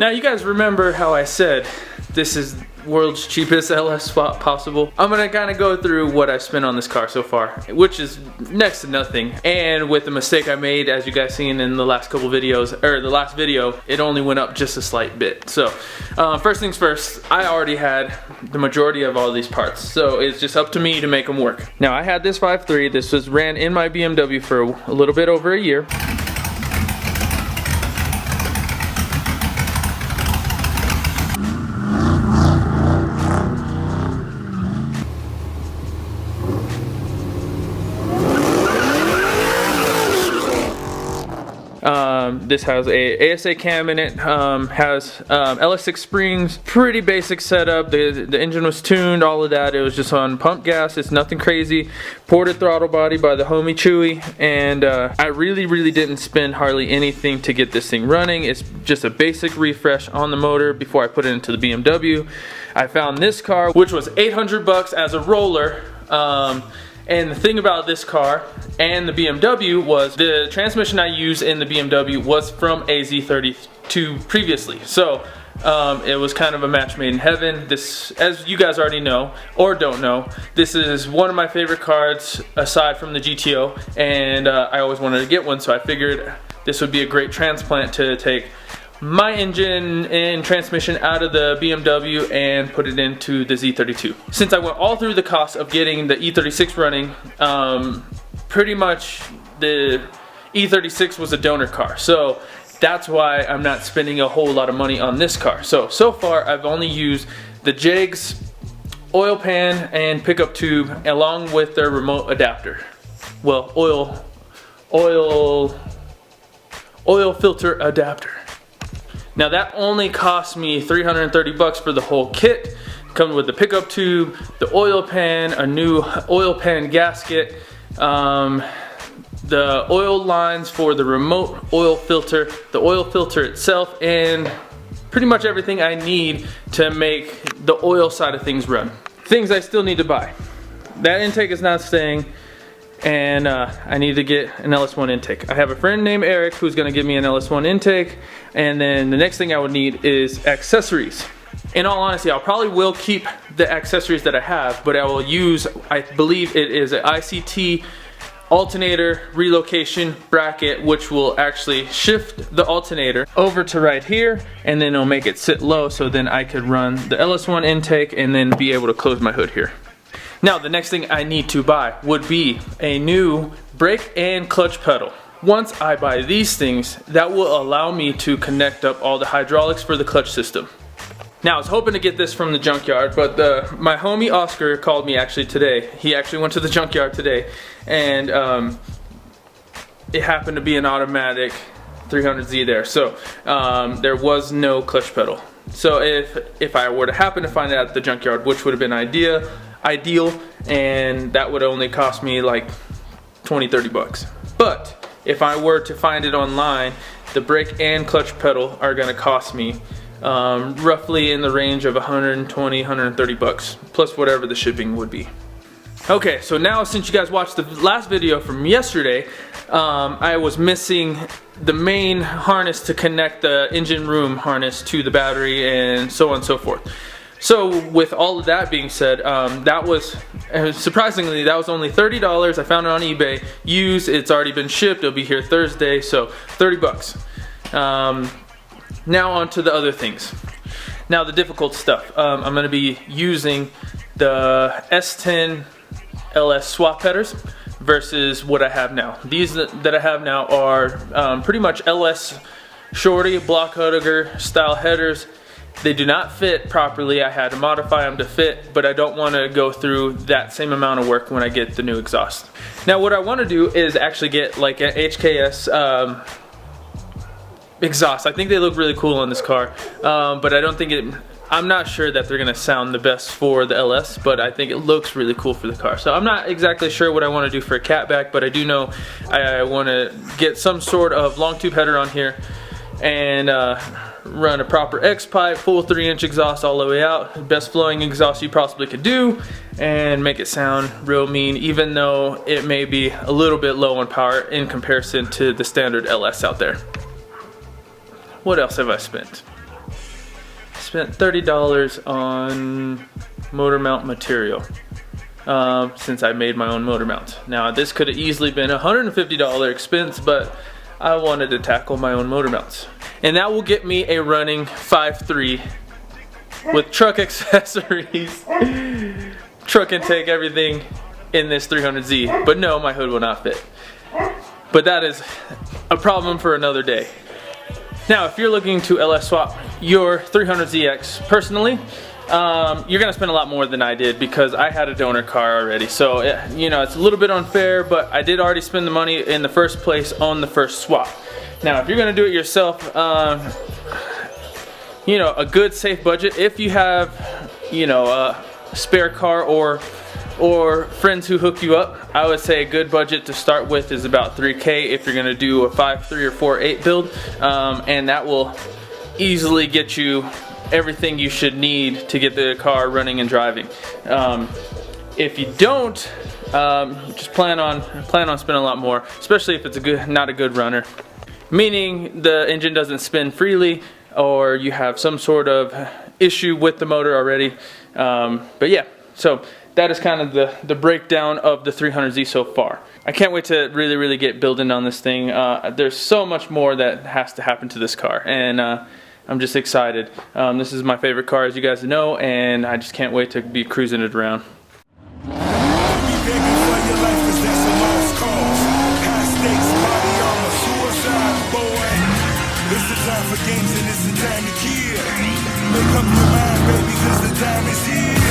Now you guys remember how I said this is world's cheapest LS swap possible? I'm gonna kind of go through what I spent on this car so far, which is next to nothing. And with the mistake I made, as you guys seen in the last couple videos, or the last video, it only went up just a slight bit. So first things first, I already had the majority of all these parts, so it's just up to me to make them work. Now I had this 5.3. This was ran in my BMW for a little bit over a year. This has a ASA cam in it, has LS6 springs, pretty basic setup. The engine was tuned, all of that. It was just on pump gas. It's nothing crazy. Ported throttle body by the homie Chewy, and I really didn't spend hardly anything to get this thing running. It's just a basic refresh on the motor before I put it into the BMW. I found this car, which was 800 bucks as a roller. And the thing about this car and the BMW was the transmission I used in the BMW was from a Z32 previously. So it was kind of a match made in heaven. This, as you guys already know or don't know, this is one of my favorite cars aside from the GTO, and I always wanted to get one, so I figured this would be a great transplant to take my engine and transmission out of the BMW and put it into the Z32. Since I went all through the cost of getting the E36 running, pretty much the E36 was a donor car. So that's why I'm not spending a whole lot of money on this car. So far I've only used the Jegs oil pan and pickup tube along with their remote adapter. Well, oil filter adapter. Now that only cost me 330 bucks for the whole kit. Comes with the pickup tube, the oil pan, a new oil pan gasket, the oil lines for the remote oil filter, the oil filter itself, and pretty much everything I need to make the oil side of things run. Things I still need to buy. That intake is not staying, and I need to get an LS1 intake. I have a friend named Eric who's gonna give me an LS1 intake, and then the next thing I would need is accessories. In all honesty, I'll probably will keep the accessories that I have, but I will use, I believe it is an ICT alternator relocation bracket, which will actually shift the alternator over to right here, and then it'll make it sit low, so then I could run the LS1 intake and then be able to close my hood here. Now the next thing I need to buy would be a new brake and clutch pedal. Once I buy these things, that will allow me to connect up all the hydraulics for the clutch system. Now I was hoping to get this from the junkyard, but my homie Oscar called me actually today. He actually went to the junkyard today, and it happened to be an automatic 300Z there. So there was no clutch pedal. So if I were to happen to find it at the junkyard, which would have been ideal, and that would only cost me like 20-30 bucks. But if I were to find it online, the brake and clutch pedal are gonna cost me roughly in the range of 120-130 bucks, plus whatever the shipping would be. Okay, so now since you guys watched the last video from yesterday, I was missing the main harness to connect the engine room harness to the battery and so on and so forth. So with all of that being said, that was, surprisingly, that was only $30. I found it on eBay, used. It's already been shipped. It'll be here Thursday, so 30 bucks. Now on to the other things. Now the difficult stuff. I'm going to be using the S10 LS swap headers versus what I have now. These that I have now are pretty much LS shorty block header style headers. They do not fit properly. I had to modify them to fit, but I don't want to go through that same amount of work when I get the new exhaust. Now what I want to do is actually get like an HKS exhaust. I think they look really cool on this car, but I don't think I'm not sure that they're gonna sound the best for the LS, but I think it looks really cool for the car. So I'm not exactly sure what I want to do for a catback, but I do know I want to get some sort of long tube header on here and run a proper X pipe, full 3-inch exhaust all the way out, best flowing exhaust you possibly could do, and make it sound real mean, even though it may be a little bit low on power in comparison to the standard LS out there. What else have I spent? spent $30 on motor mount material since I made my own motor mount. Now this could have easily been a $150 expense, but I wanted to tackle my own motor mounts. And that will get me a running 5.3 with truck accessories, truck intake, everything in this 300Z. But no, my hood will not fit. But that is a problem for another day. Now, if you're looking to LS swap your 300ZX personally, you're gonna spend a lot more than I did because I had a donor car already. So, you know, it's a little bit unfair, but I did already spend the money in the first place on the first swap. Now, if you're gonna do it yourself, you know, a good safe budget, if you have, you know, a spare car or friends who hook you up, I would say a good budget to start with is about $3K if you're gonna do a 5.3 or 4.8 build, and that will easily get you everything you should need to get the car running and driving. If you don't, just plan on spending a lot more, especially if it's not a good runner, meaning the engine doesn't spin freely or you have some sort of issue with the motor already. But yeah, so that is kind of the breakdown of the 300Z so far. I can't wait to really get building on this thing. There's so much more that has to happen to this car, and I'm just excited. This is my favorite car, as you guys know, and I just can't wait to be cruising it around. It's the time for games and it's the time to kill. Make up your mind, baby, cause the time is here.